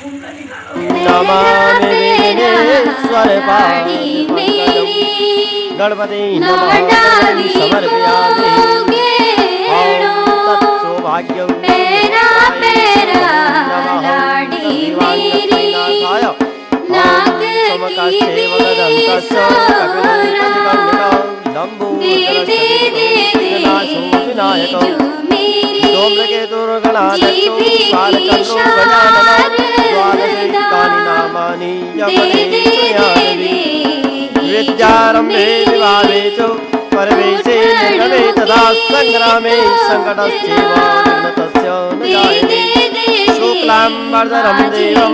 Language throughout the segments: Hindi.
नमामि विघ्नेश्वर गणपति नमः समर्पयामि। ॐ तत्सौभाग्यं विद्यारम्भे विवाहे च परवेशे निर्गमे तदा संग्रामे संकटस्यैव विघ्नतस्य न जायते। शुक्लाम्बरधरं देवं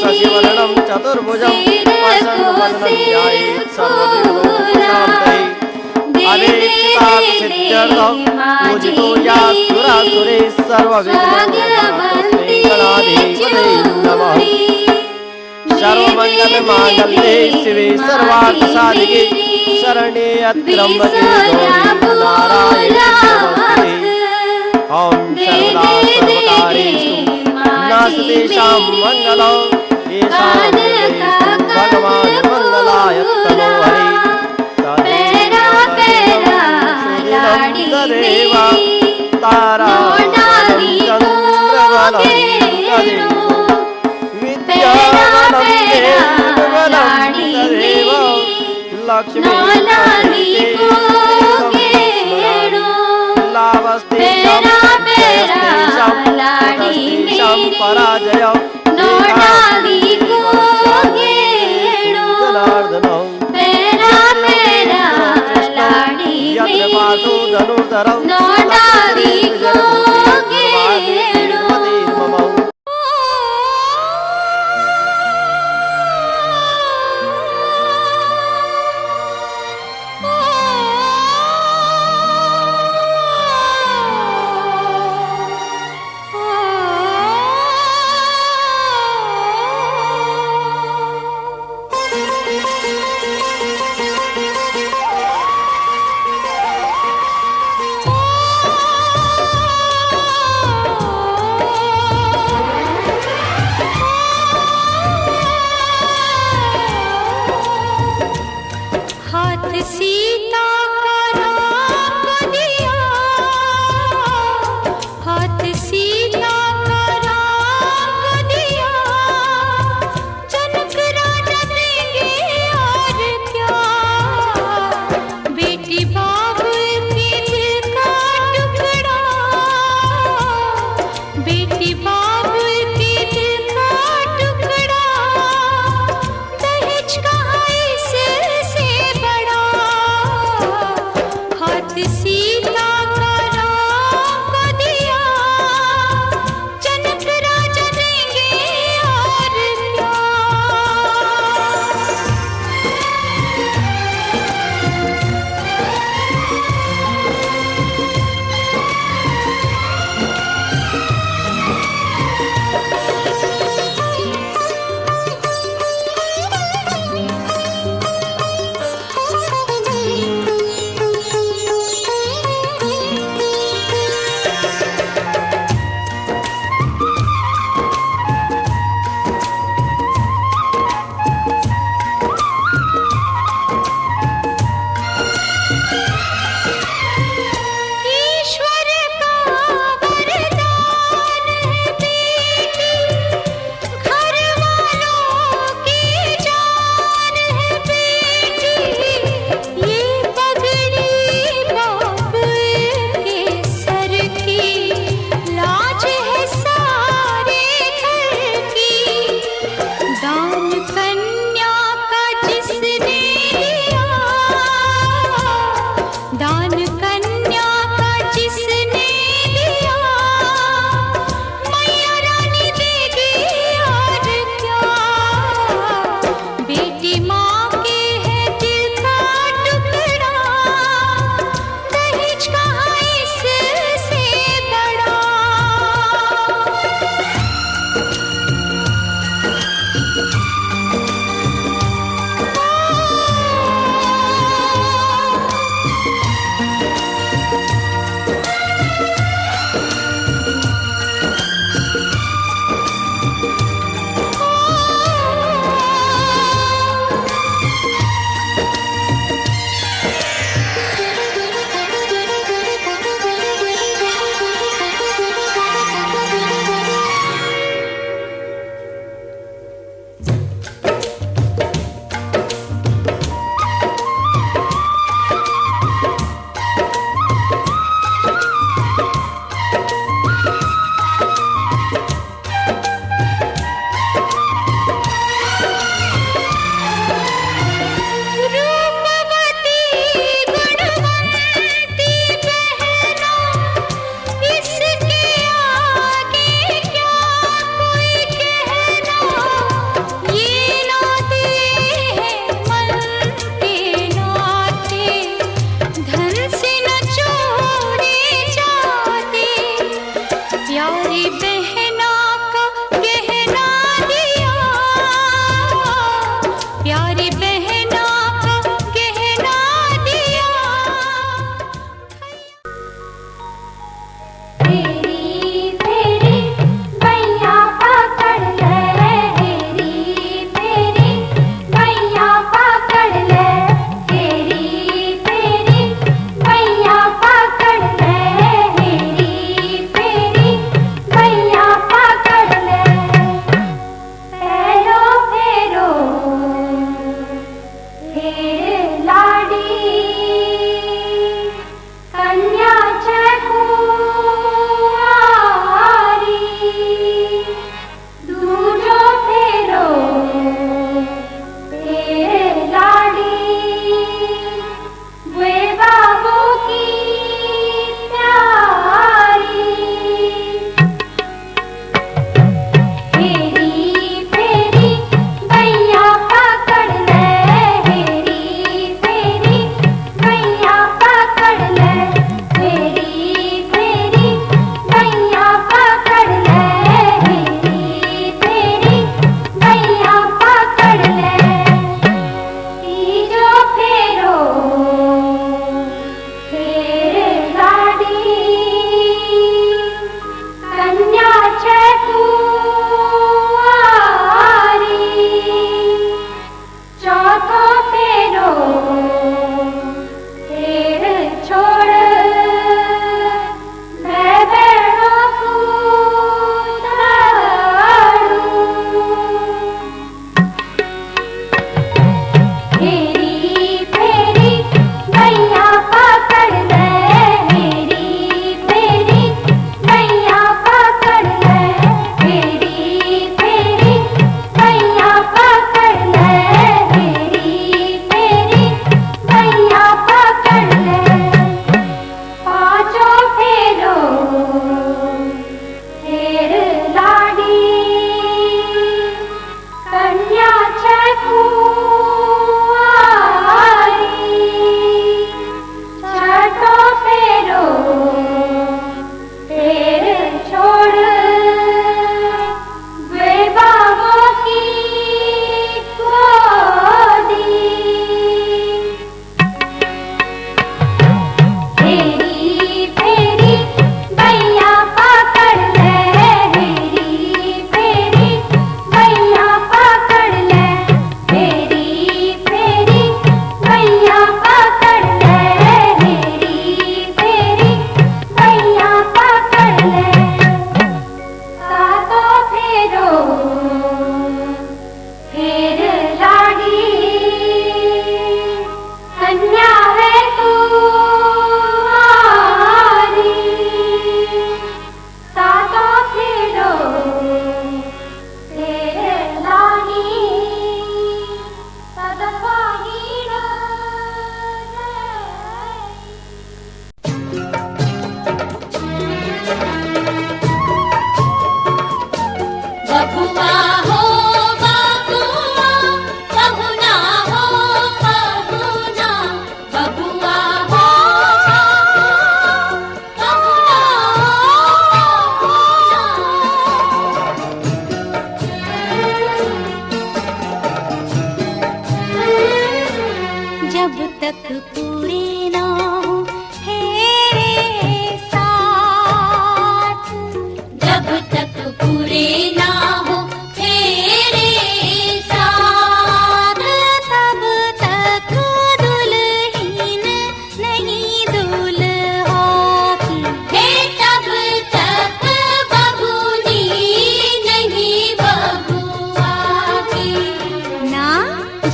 शशिवर्णं चतुर्भुजं प्रसन्नवदनं ध्यायेत् सर्वविघ्नोपशान्तये। अनेकसिद्ध्यर्थं पूजितो यासुरासुरे सर्वविघ्नोपशान्तये गणाधिपते नमः। सर्वमङ्गलमाङ्गल्ये शिवे सर्वार्थसाधिके शरण्ये त्र्यम्बके गौरी नारायणे नमोस्तुते। ॐ सर्वदा सर्वकार्येषु नास्ति तेषां मङ्गलं येषां हृदयेषु भगवान् मङ्गलाय तनो हरे। तदेव ताराबलं चन्द्रबलं तदेव विद्याबलं देवबलं तदेव लक्ष्मी लाभस्तेषां पराजय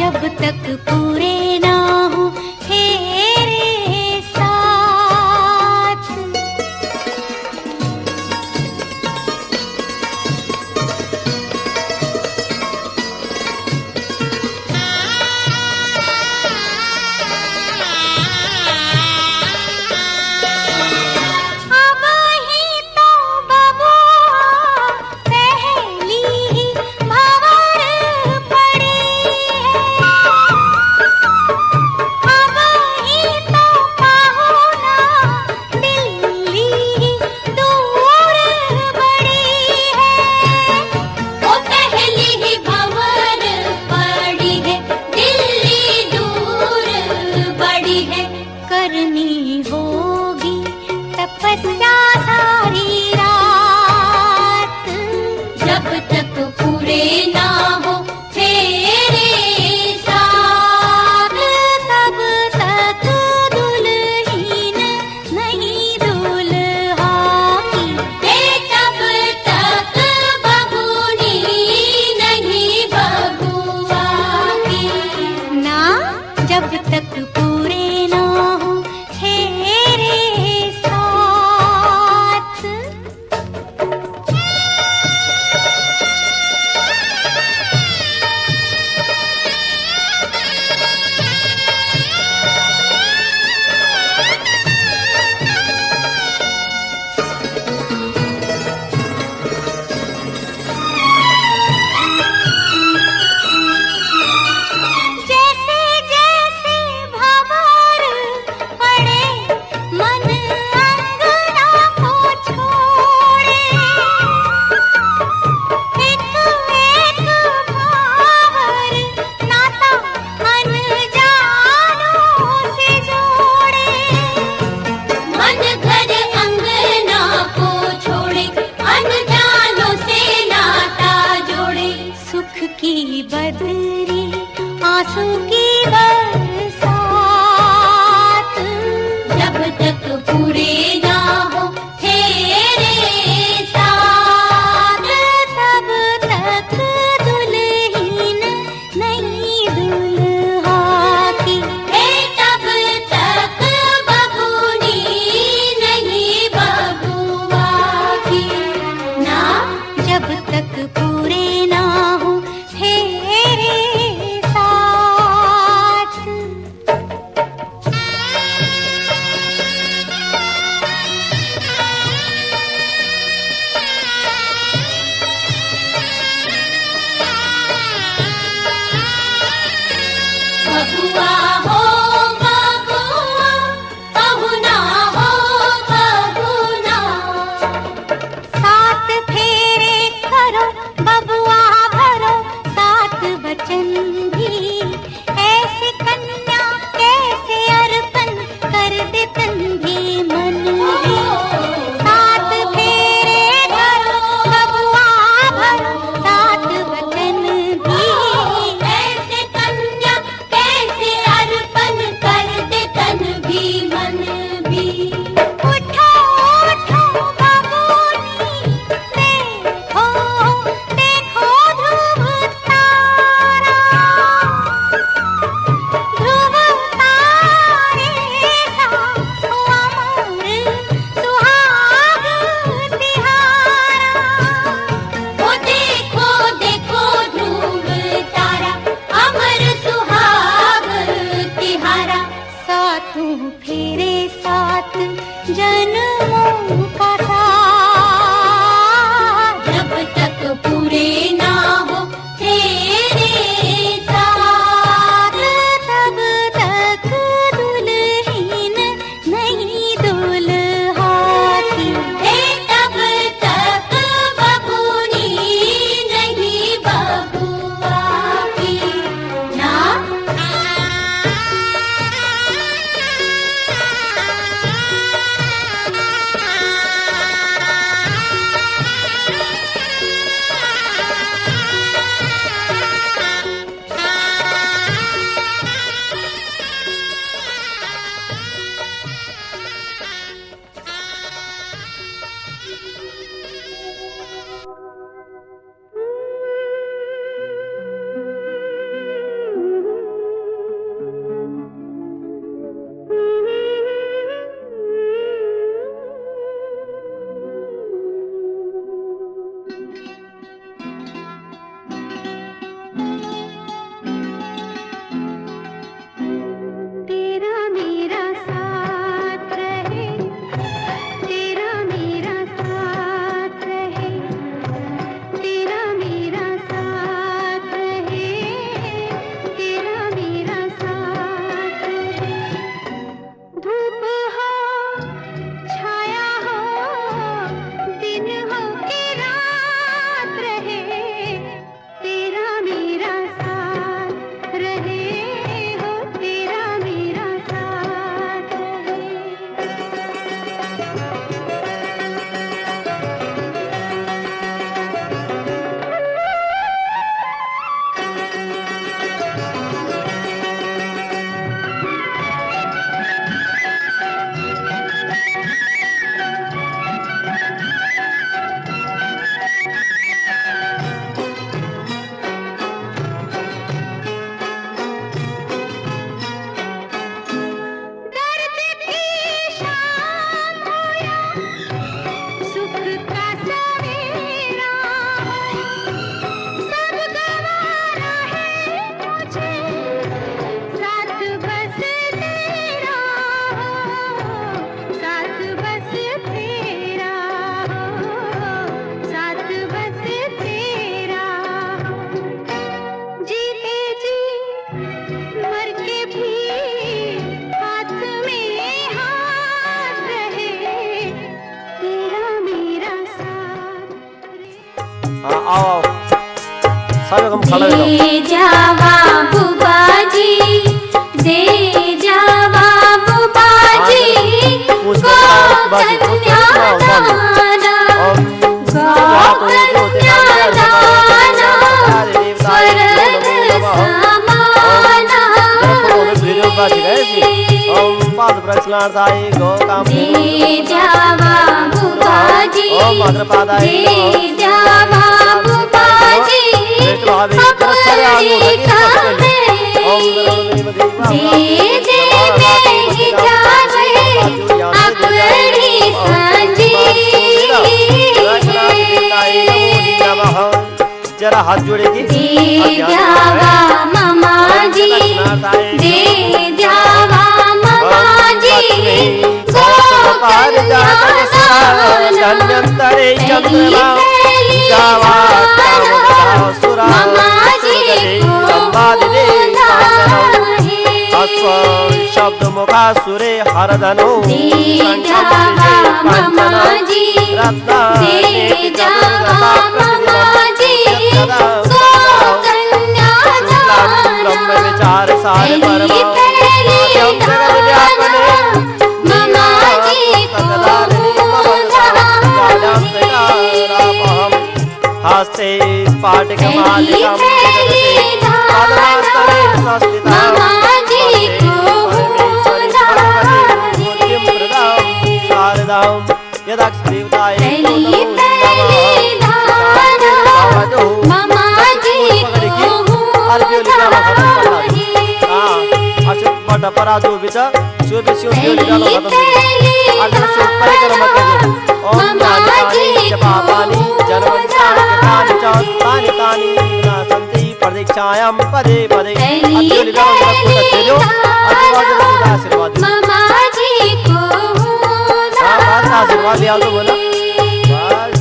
जब तक पूरे ना हो तेरे साथ। अब ही तो बबुआ पहली ही भंवर पड़ी है। अब ही तो पाहुना दिल्ली दूर बड़ी है। वो पहली ही भंवर पड़ी है, दिल्ली दूर बड़ी है। करनी होगी तपस्या सारी रात, जब तक पूरे ना हो तेरे साथ। तब तक दुल्हीन नहीं दुल्हा की, तब तक बबूनी नहीं बबुआ की। ना जब तक पूरे ना हो तेरे साथ। जैसे जैसे भंवर पड़े मन अंगना को छोड़े। एक एक भंवर नाता अनजानों से जोड़े। मन घर अंगना को छोड़े, अनजानों से नाता जोड़े। सुख की बदरी आंसू की बरसात, जब तक पूरे ना हो तेरे साथ। तब तक दुल्हीन नहीं दुल्हा की, तब तक बबूनी नहीं बबुआ की। ना जब तक पूरे ना हो तेरे साथ। सब हम खड़ा हो दे जावा बुबाजी, दे जावा बुबाजी, गो कन्या दाना, गो कन्या दाना, स्वर्ग समाना पाद प्रक्षलार्थाय गो काम दे जावा बुबाजी, दे जावा बुबाजी, अपनी काहे, दे दे नहीं जावे अपनी संजीवनी, जरा हाथ जोड़ेगी दे जावा मामा जी, दे जावा मामा जी, धन्यंतरे चंद्रमा जावा शब्द मुखा सुरे हरधनु ब्रह्म विचार सार हस्ते स्फाटिकमालिकं यदाक्षदेवताय पराजो बिचा सो बेसियो दियो खत्म आदर से परिक्रमा करे ओम नानी जपापानी जनवंतानि तानि तानि नासंति प्रदीक्षायां पदे पदे अद्य लिखा जरा पूरा दे दो आशीर्वाद मामा जी को बस आशीर्वाद दिया तो बोला बस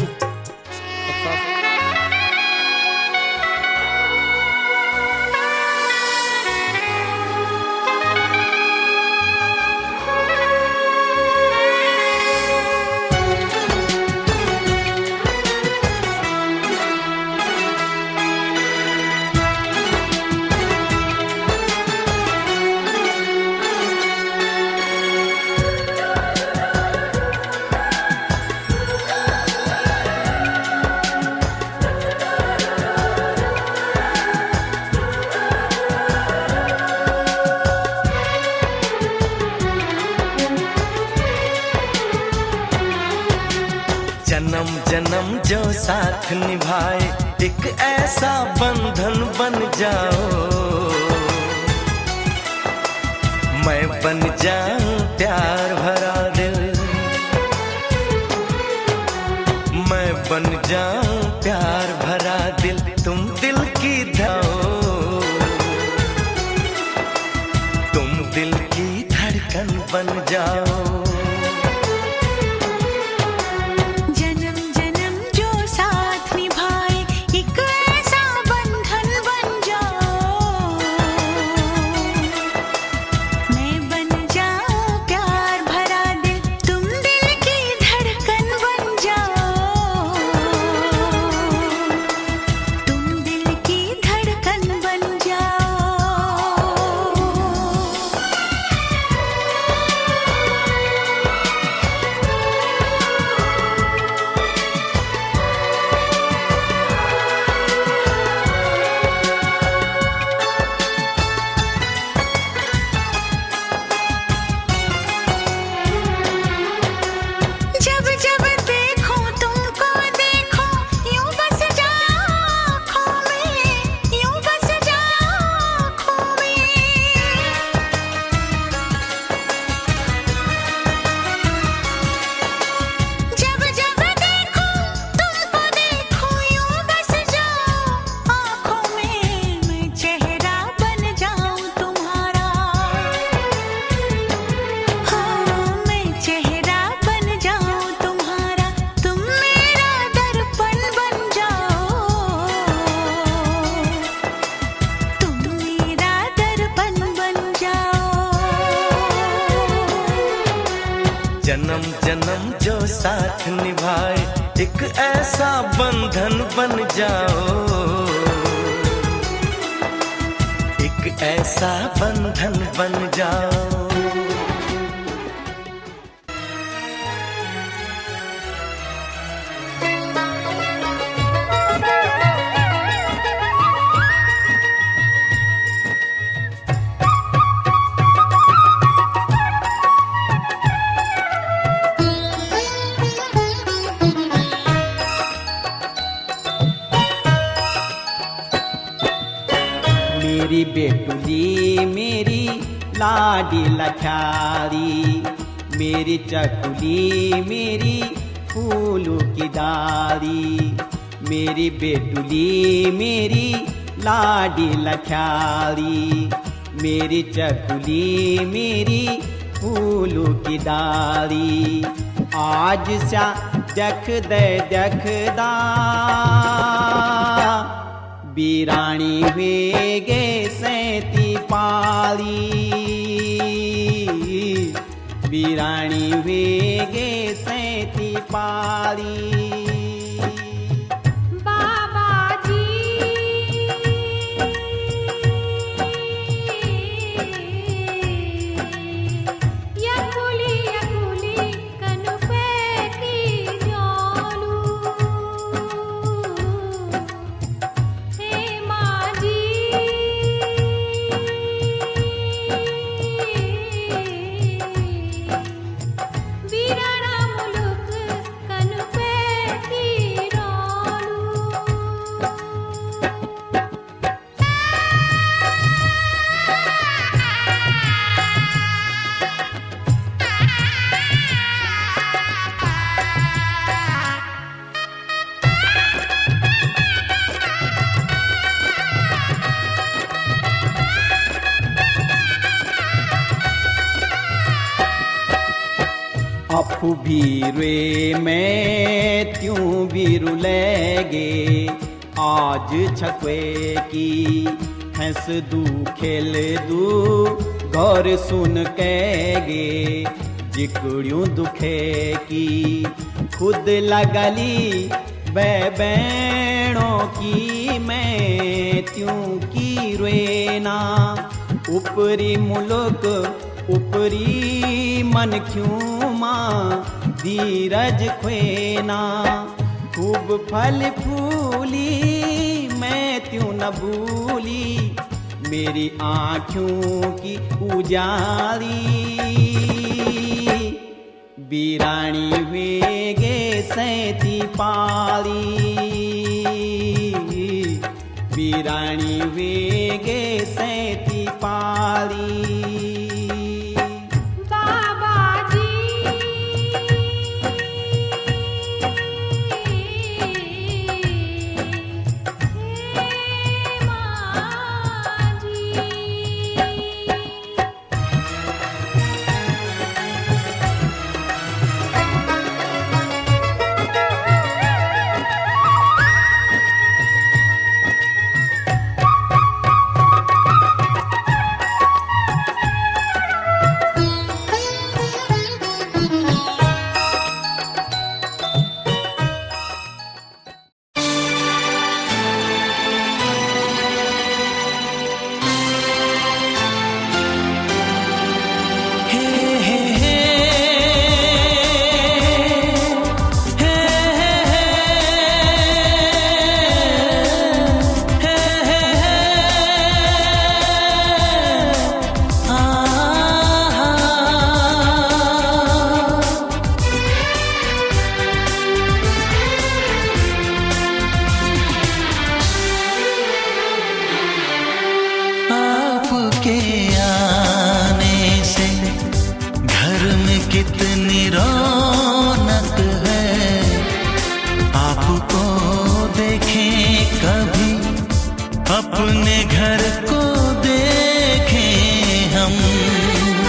जन्म जन्म जो साथ निभाए एक ऐसा बंधन बन जाओ, मैं बन जाऊं प्यार भरा दिल, मैं बन जाऊं प्यार भरा दिल, तुम दिल की धाओ, तुम दिल की धड़कन बन जाओ। जन्म जन्म जो साथ निभाए एक ऐसा बंधन बन जाओ, ऐसा बंधन बन जाओ। मेरी बेटुली मेरी लाडी लखारी, मेरी चकुली मेरी फूलों की डारी। मेरी बेटुली मेरी लाडी लखारी, मेरी चकुली मेरी फूलों की डारी। आज सा देख दे देखदा बीरानी वेगे सैती पाली, बीरानी वेगे सैती पाली। अफू भी रे मैं त्यों भी रुलेगे, आज छकवे की हंस दू खेल दू गौर सुन कहेगे। जिकड़ियों दुखे की खुद लगली बैणों की, मैं त्यों की रेना ऊपरी मुल्क ऊपरी मन क्यों माँ धीरज ख्वेना। खूब फल फूली मैं त्यों न भूली, मेरी आँखों की उजाली। बीरानी वेगे सैती पाली, बीरानी वेगे सैती पाली। कितनी रौनक है, आपको देखें कभी अपने घर को देखें हम।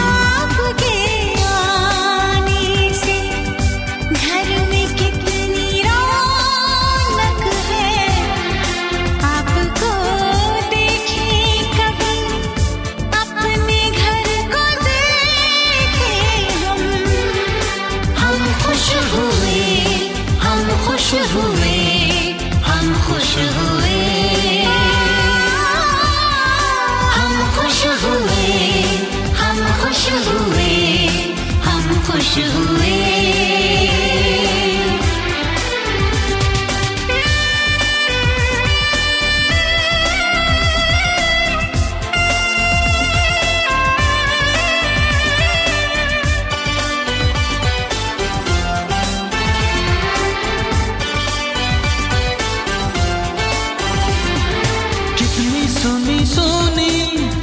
आपके आने से घर में कितनी रौनक है, आपको देखें कभी अपने घर को देखें हम। हम खुश हुए, हम खुश हुए, हम खुश हुए, हम खुश हुए। सुनी सुनी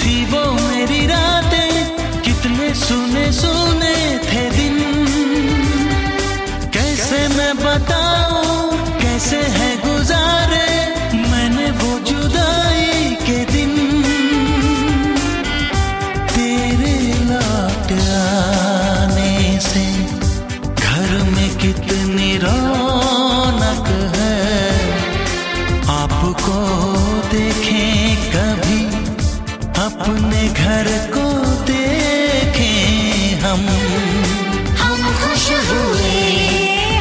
थी वो मेरी रातें, कितने सुने सुने थे दिन। कैसे मैं बताऊं कैसे है गुजारे मैंने वो जुदाई के दिन। तेरे लौट आने से घर में कितनी रौनक है, आपको देखें कभी अपने घर को देखें हम खुश हुए,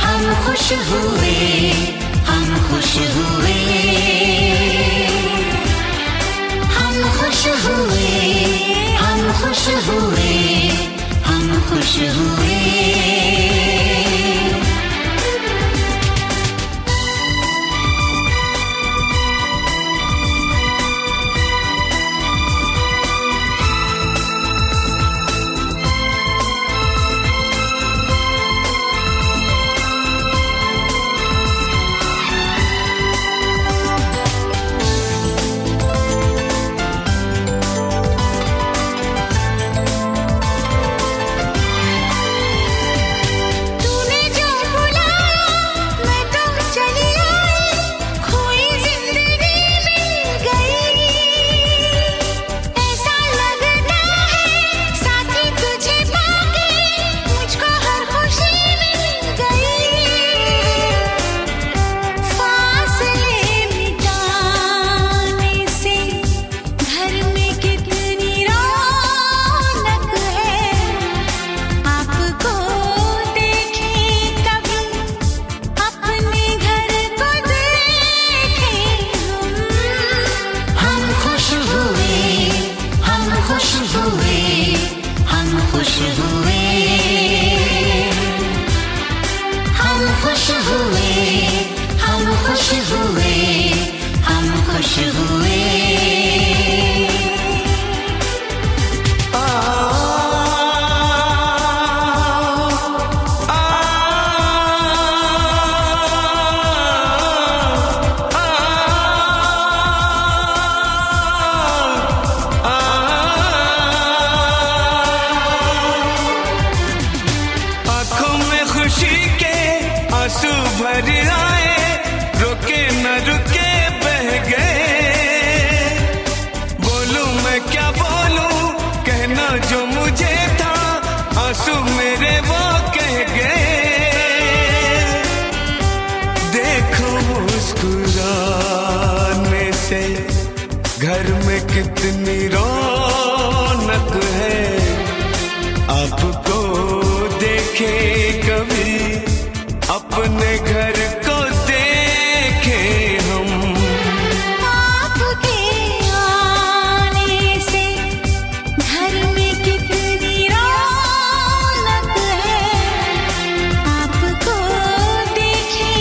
हम खुश हुए, हम खुश हुए, हम खुश हुए, हम खुश हुए, हम खुश हुए। घर में कितनी रौनक है, आपको देखे कभी अपने घर को देखे हम। आपके आने से घर में कितनी रौनक है, आपको देखे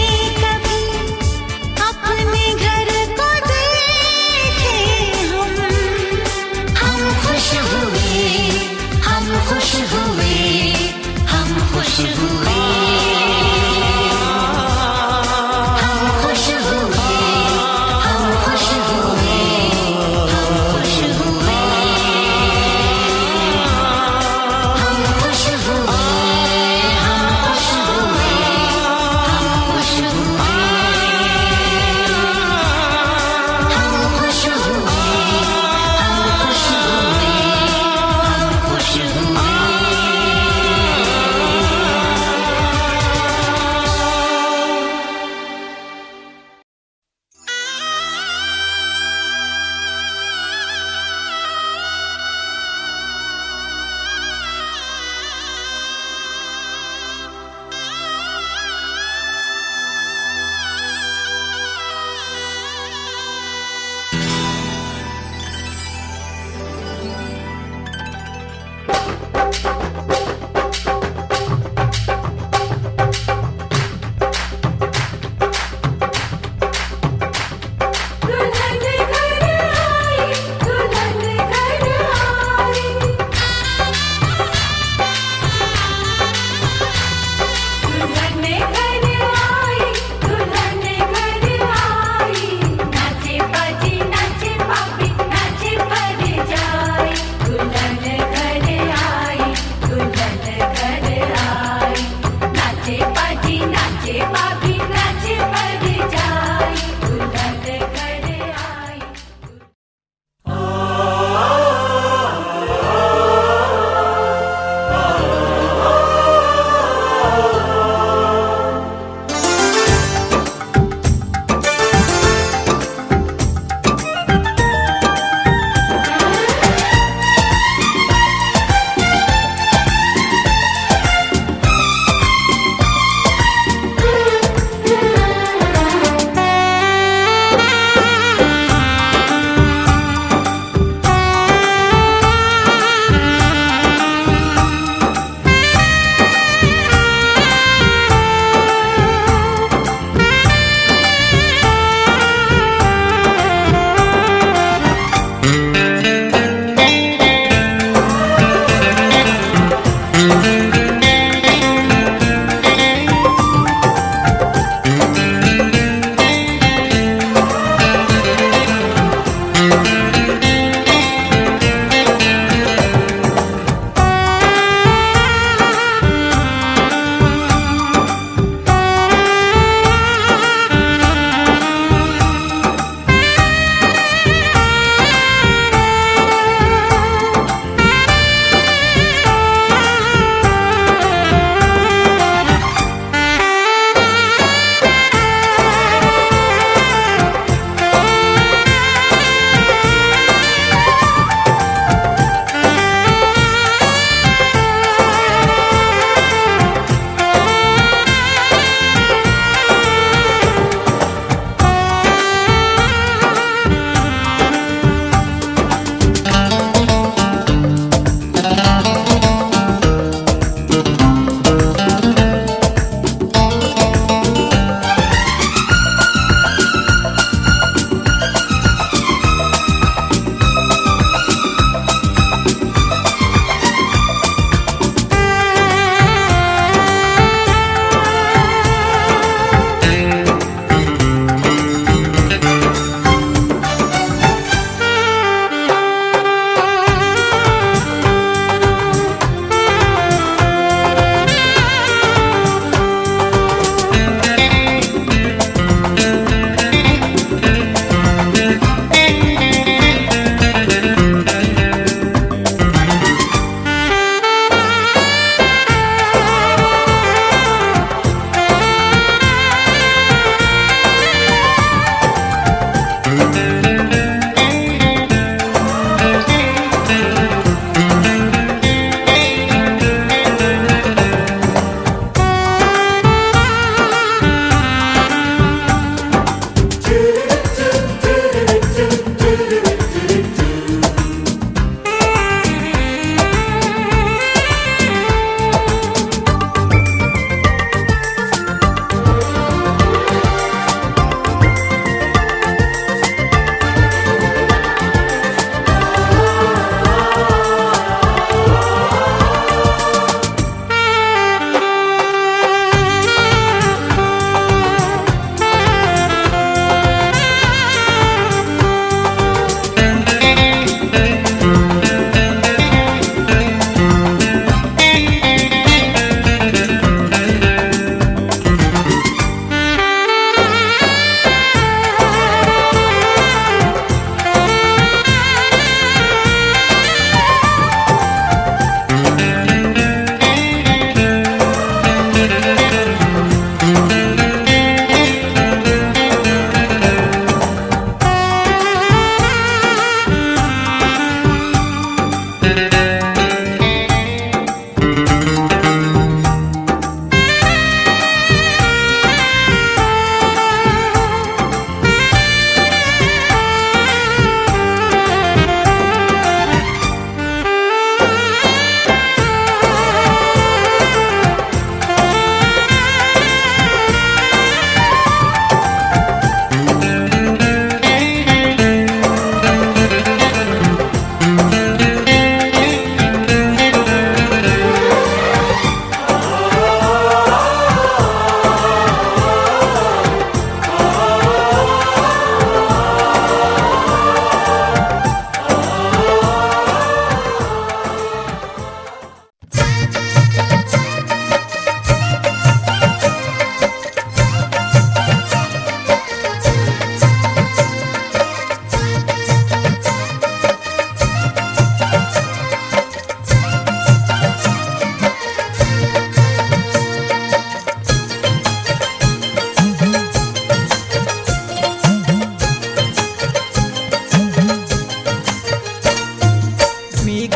कभी अपने घर को देखे हम। हम खुश हुए, हम खुश हुए, हम खुश हुए।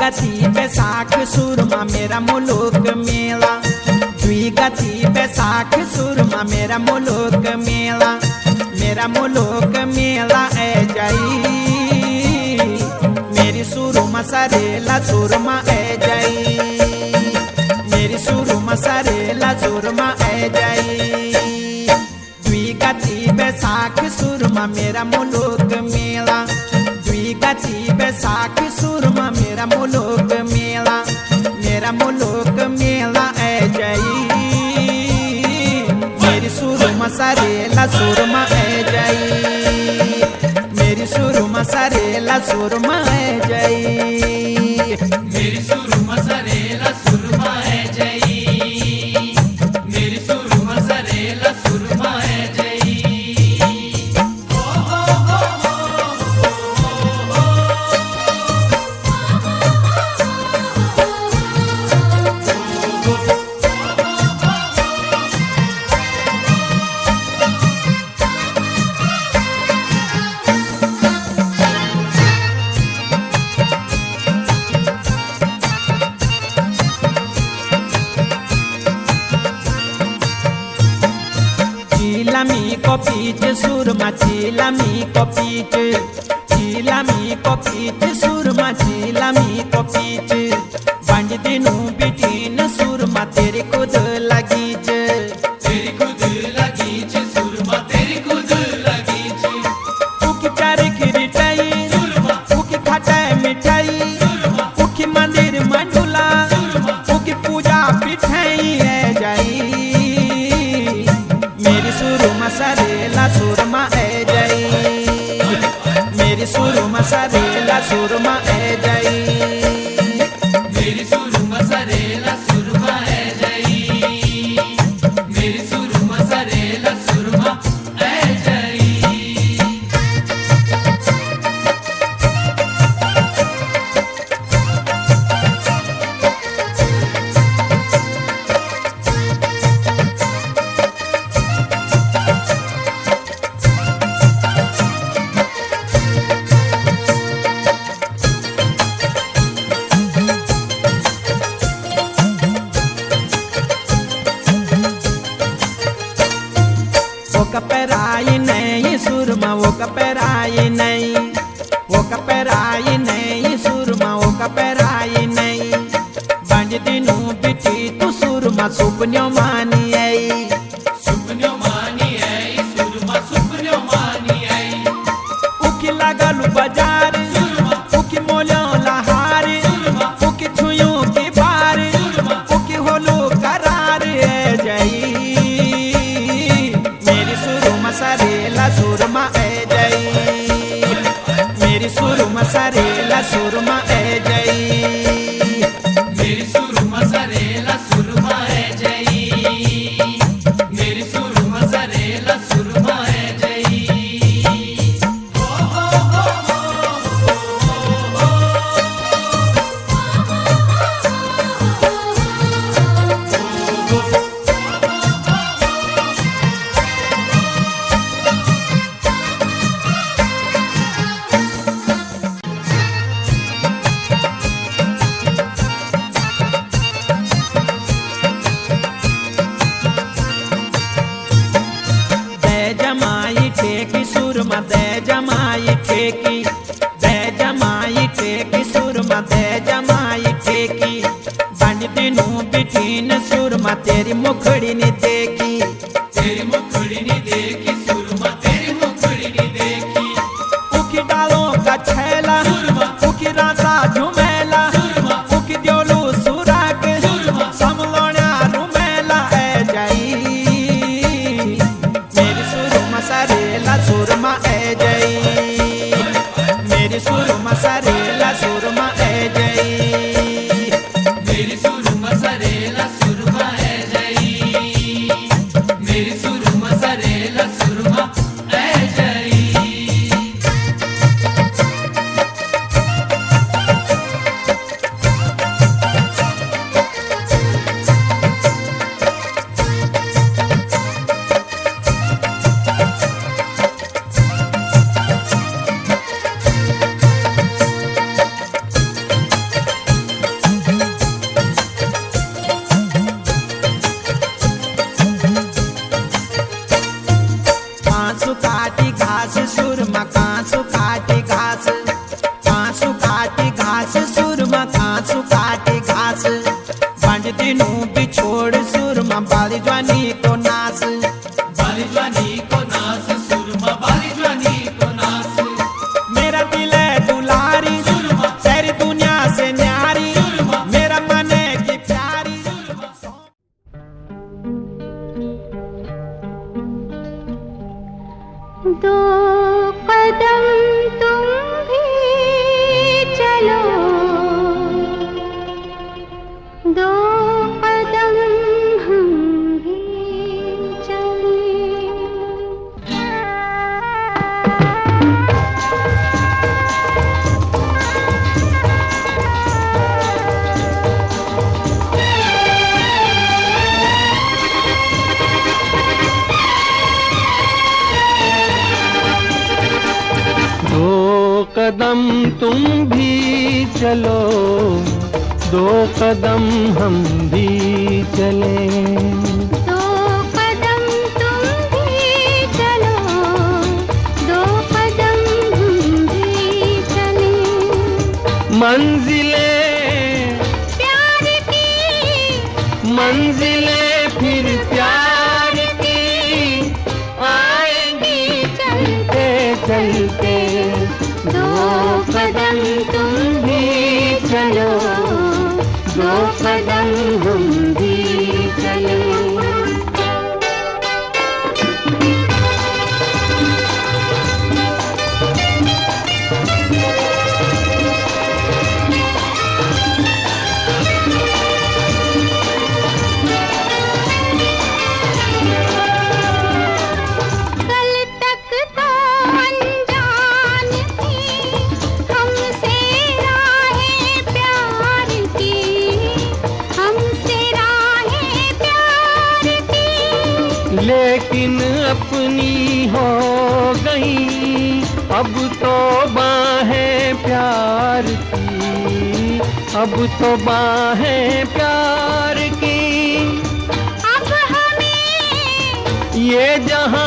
द्विगति बैसाख सुरमा मेरा मुलुक मेला, द्विगति बैसाख सुरमा मेरा मुलुक मेला, मेरा मुलुक मेला ए जाई, मेरी सुरमा सरेला सुरमा ए जाई, मेरी सुरमा सरेला सुरमा ए जाई। द्विगति बैसाख सुरमा मेरा मुलुक मेला, द्विगति बैसाख सुरमा मेरा मुलुक मेला, मेरा मुलुक मेला ए जाई, मेरी सुरमा सरेला सुरमा ए जाई, मेरी सुरमा सरेला सुरमा ए जाई, मेरी सुरमा सरेला सुरमा है जई, मेरी सुरमा सरेला सुरमा है जई। चिलामी को पीछ सुरमा चिलामी को पीछ, चिलामी को पीछ सुरमा चिलामी को पीछ, बंड दिनू बिटीन सुरमा तेरी खुद लगीच, तेरी खुद लगीच सुरमा तेरी खुद लगीच, उकी चारे खिरिटाई उकी खटाई मिठाई, उकी मंदिर मंडुला उकी पूजा पिठाई है जाई, मेरी सुरमा सरेला सुरमा ए जाई, मेरी सुरमा सरेला सुरमा ए जाई, मेरी सुरमा सरेला सुरमा है जई, मेरी सुरमा सरेला सुरमा है जई। वो कपराई नहीं सुरमा वो कपराई नहीं, वो कपराई नहीं सुरमा वो कपराई नहीं, बंज दिनू बिटी तू सुरमा सुपन्यो मानी आई, सुपन्यो मानी आई सुरमा सुपन्यो मानी आई, उकी लागल बाजार उकी मोलो लहार, उकी छुयो की बार उकी होलो करार ए जाई, मेरी सुरमा सरेला सुरमा ए जाई, मेरी सुरमा सरेला सुरमा ए जाई, मेरी सुरमा सरेला सुरमा है जई, मेरी सुरमा सरेला सुरमा है जई। दे जमाई ठेकी सुरमा दे जमाई ठेकी, दे जमाई ठेकी सुरमा दे जमाई ठेकी, बंड दिनू बिटीन सुरमा तेरी मुखड़ी ने देखी, तेरी मुखड़ी नी देखी सुरमा तेरी मुखड़ी नी देखी, उकी डालों का छैला उकी रासा झुमेला, उकी द्योलू सुराग समलोण्या रुमेला ए जाई, मेरी सुरमा सरेला सुरमा ए जाई, मेरी सुरमा सरेला सुरमा ए जाई, मेरी सुरमा सरेला सुरमा है जई, भी चलो, दो कदम हम भी चलें। दो कदम तुम भी चलो, दो कदम हम भी चलें। मंजिलें प्यार की, मंजिलें फिर प्यार की आएंगी चलते चलते। दो कदम तुम भी चलो, दो कदम हम भी चलें। कल तक तो अनजान थी हमसे राहें प्यार की, हमसे राहें प्यार की। लेकिन अपनी हो गई अब तो बाहें प्यार की, अब तो बाहें प्यार की। अब हमें, ये जहां,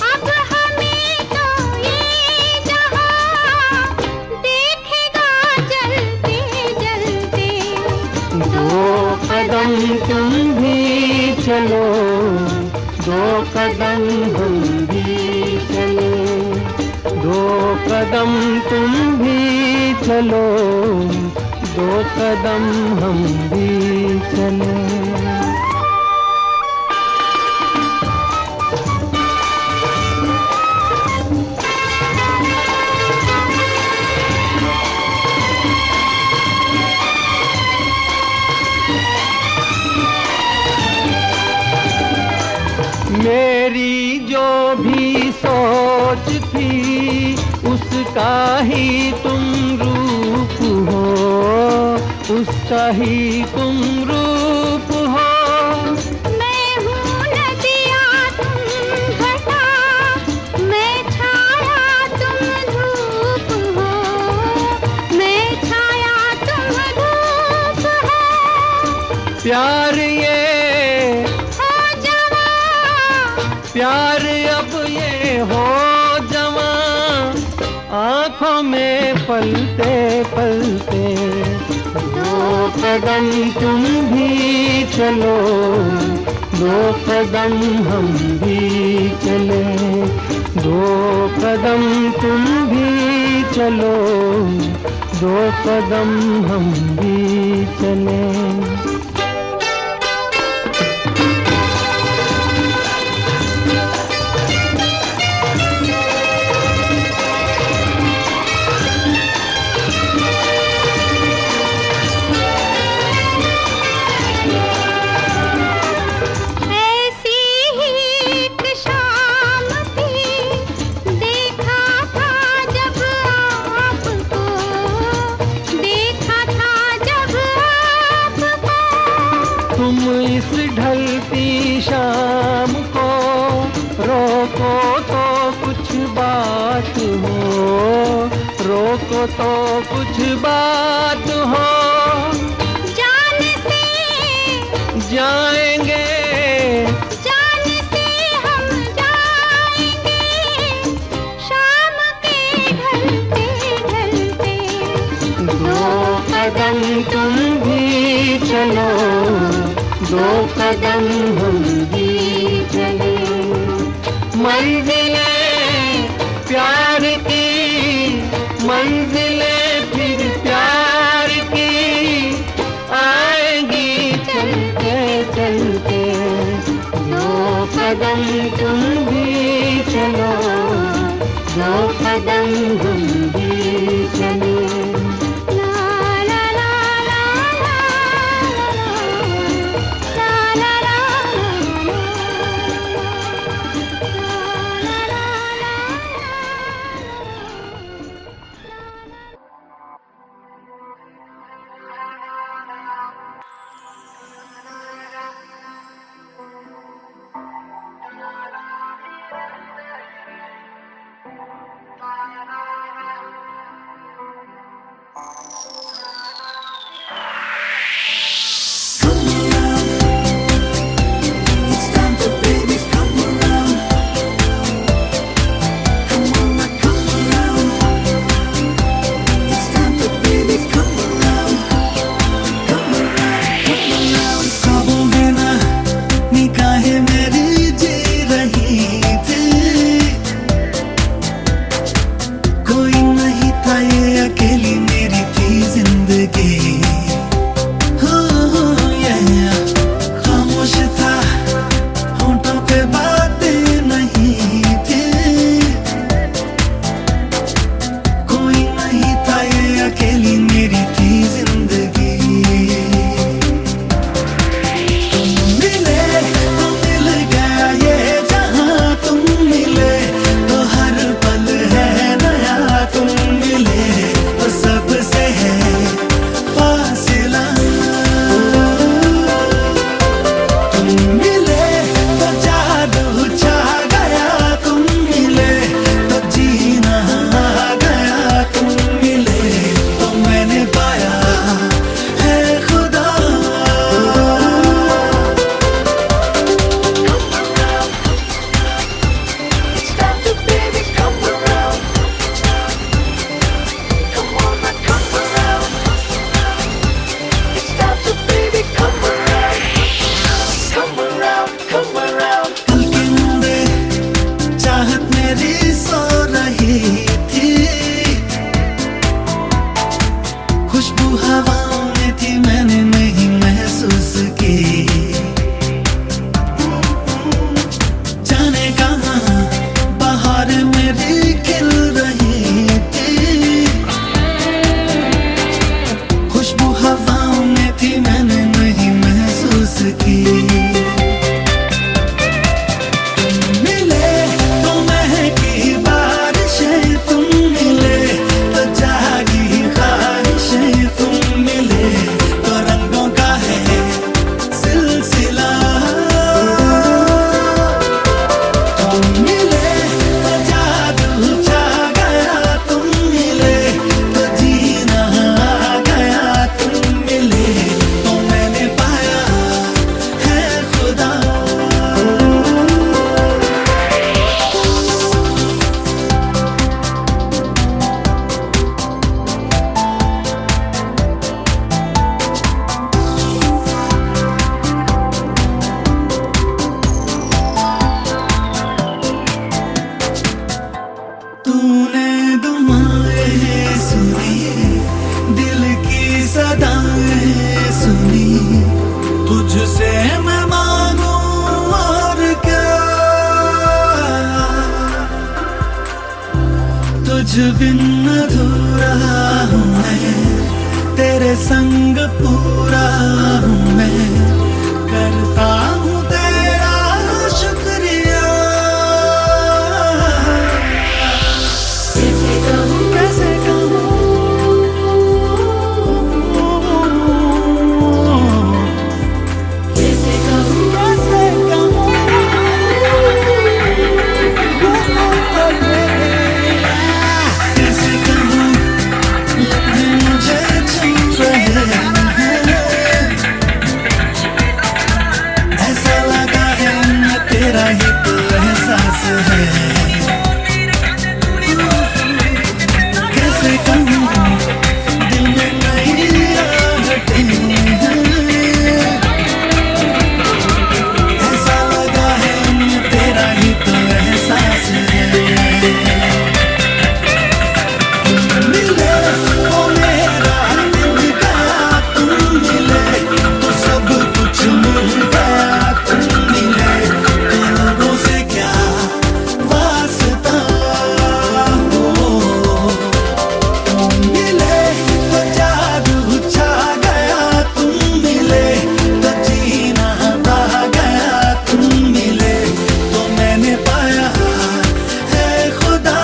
अब हमें तो ये जहां देखेगा जलते जलते। दो कदम तुम भी चलो, दो कदम हम भी चले। दो कदम तुम भी चलो, दो कदम हम भी चले। मेरी जो भी सोच थी उसका ही तुम रूप हो, उसका ही तुम रूप हो। मैं हूँ नदिया तुम घटा, मैं छाया तुम धूप हो, मैं छाया तुम धूप हो। प्यार ये हो जवां, प्यार अब ये हो जवां, आँखों में पलते पलते। दो कदम तुम भी चलो, दो कदम हम भी चले। दो कदम तुम भी चलो, दो कदम हम भी चले। ऐसी ही एक शाम थी, देखा था जब आपको, देखा था जब आपको। तुम इस ढलती शाम को रोको तो कुछ बात हो, रोको तो कुछ बात हो। जान से, जाएंगे, जान से हम जाएंगे, शाम के ढलते ढलते। दो कदम तुम भी चलो, दो कदम हम भी चले। मंजिलें प्यार की, मंजिलें फिर प्यार की आएंगी चलते चलते। दो कदम तुम भी चलो, दो कदम हम भी चले। ला ला ला ला ला ला ला ला ला ला ला। हवाओं में थी मैंने नहीं महसूस की, जाने कहाँ बाहर मेरी खिल रही थी, खुशबू हवाओं में थी मैंने नहीं महसूस की। तुम मिले तो महकी बारिशें, तुम मिले तो जागी ख्वाहिशें, तुम मिले तो रंगों का है सिलसिला। तुम मिले तो जादू छा गया, तुम मिले तो जीना आ गया, तुम मिले तो मैंने पाया है खुदा। तूने दुआएं सुनी, दिल की सदाएं सुनी, तुझसे मैं मांगू और क्या, तुझ बिन अधूरा हूँ मैं, तेरे संग पूरा हूँ मैं, करता हूँ तेरा शुक्रिया। कैसे कहूँ कैसे कहूँ कैसे कहूँ कैसे कहूँ कैसे कहूँ, लम्हे मुझे छू रहे हैं, ऐसा लगा है मैं तेरा ही तो एहसास है। कैसे कहूँ दिल में नई आहटें हैं, ऐसा लगा है मैं तेरा ही तो एहसास है। तुम मिले तो मेरा दिल गया, तुम मिले तो सब कुछ मिल गया, तुम मिले तो लोगों से क्या वास्ता हो। तुम मिले तो जादू छा गया, तुम मिले तो जीना आ गया, तुम मिले तो मैंने पाया है खुदा।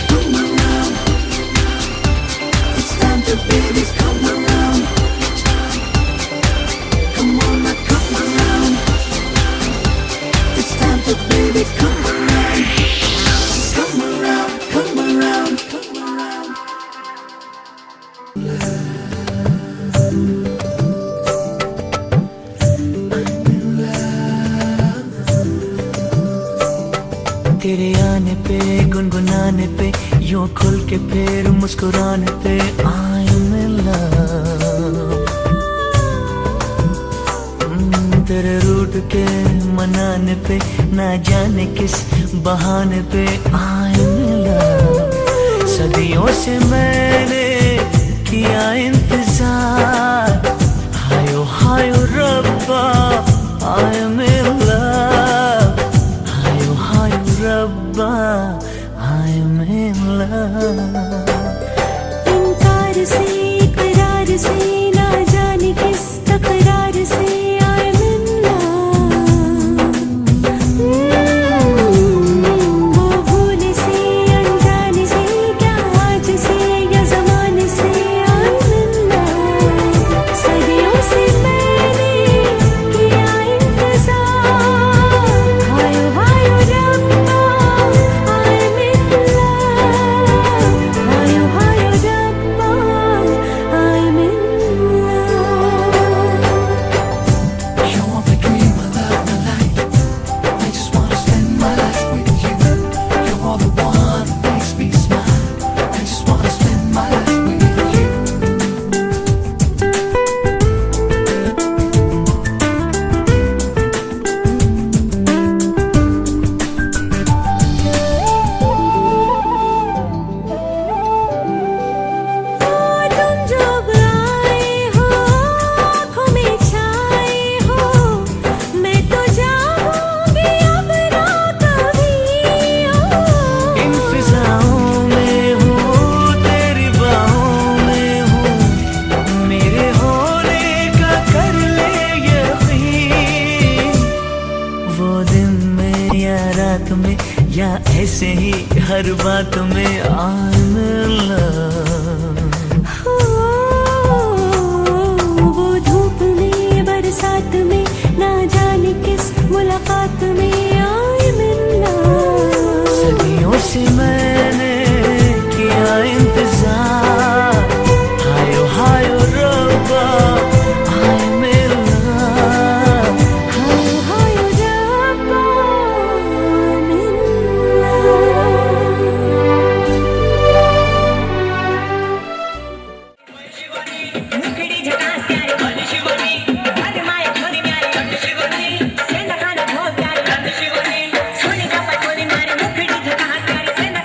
Come around, it's time to babies come around. Come on now, come around. It's time to babies come around. Come around, come around, come around. तेरे आने पे गुनगुनाने पे यूं खुल के फिर मुस्कुराने पे I am in love। तेरे रूठ के मनाने पे ना जाने किस बहाने पे I am in love। सदियों से मैंने किया इंतजार, हायो हायो रब्बा I am in love, हायो हायो रब्बा I am in love। इनकार से इकरार से ना जाने किस तकरार से I'm in love। वो भूल से अनजाने से क्या आज से या ज़माने से I'm in love। सदियों से मैंने किया इंतज़ार, हायो हायो रब्बा I'm in love, हायो हायो रब्बा I'm in love। शुरुआत में आए मिलना। वो धूप में बरसात में ना जाने किस मुलाकात में आए मिलना। सदियों से मैंने किया इंतजार, हायो हायो रब्बा आए मिलना। हायो हायो रब्बा मिलना। मुखड़ी झकास प्यारी बन शिवानी, हर माया छोरी प्यारी बन शिवानी, सेंधा खाना बहुत प्यारी बन शिवानी, सोने का पटोरी मारे मुखड़ी झकास प्यारी, सेंधा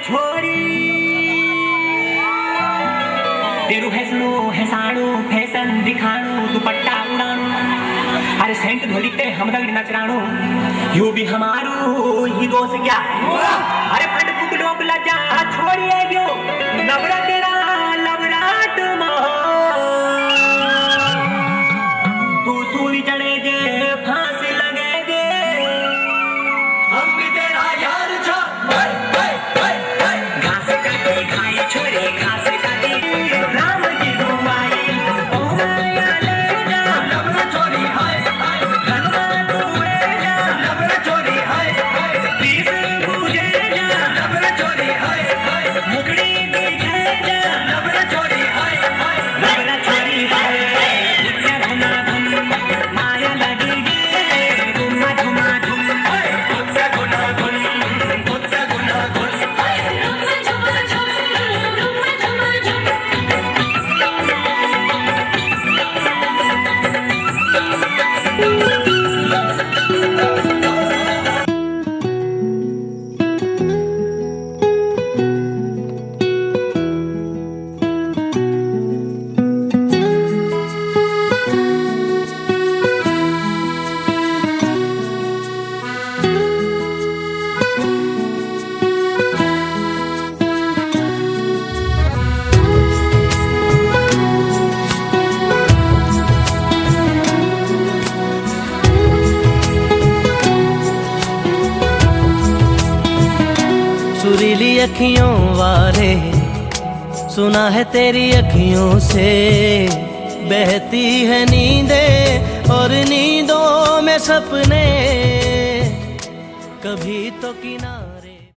छोरी तेरू हैसणू हैसाणू फैशन दिखाणू दुपट्टा उड़ाणू अरे सेंट धोली ते हम दगड़ी नचराणू यू भी हमारू ही दोस्त क्या अरे फट फुक लोग लजा छोड़िए गयो नवरा तेरा लवराट तू सूरी चढ़े जे फांसी लगे जे हम भी तेरा यार छो घास काटी खाई छोरी घास काटी राम की दुआई ओ माया ले जा लवरा छोरी हाय हाय धनवा तूए जा लवरा छोरी हाय हाय प्लीज मुझे जा लवरा छोरी हाय हाय मुकड़ी दिखे जा लवरा छोरी हाय हाय लवरा छोरी हाय मुझसे घुमा घुम माया लगी गे घुमा घुमा घुम मुझसे घुमा घुम मुझसे घुमा घुम सुरीली अखियों वाले सुना है तेरी अखियों से बहती है नींदें और नींदों में सपने कभी तो किनारे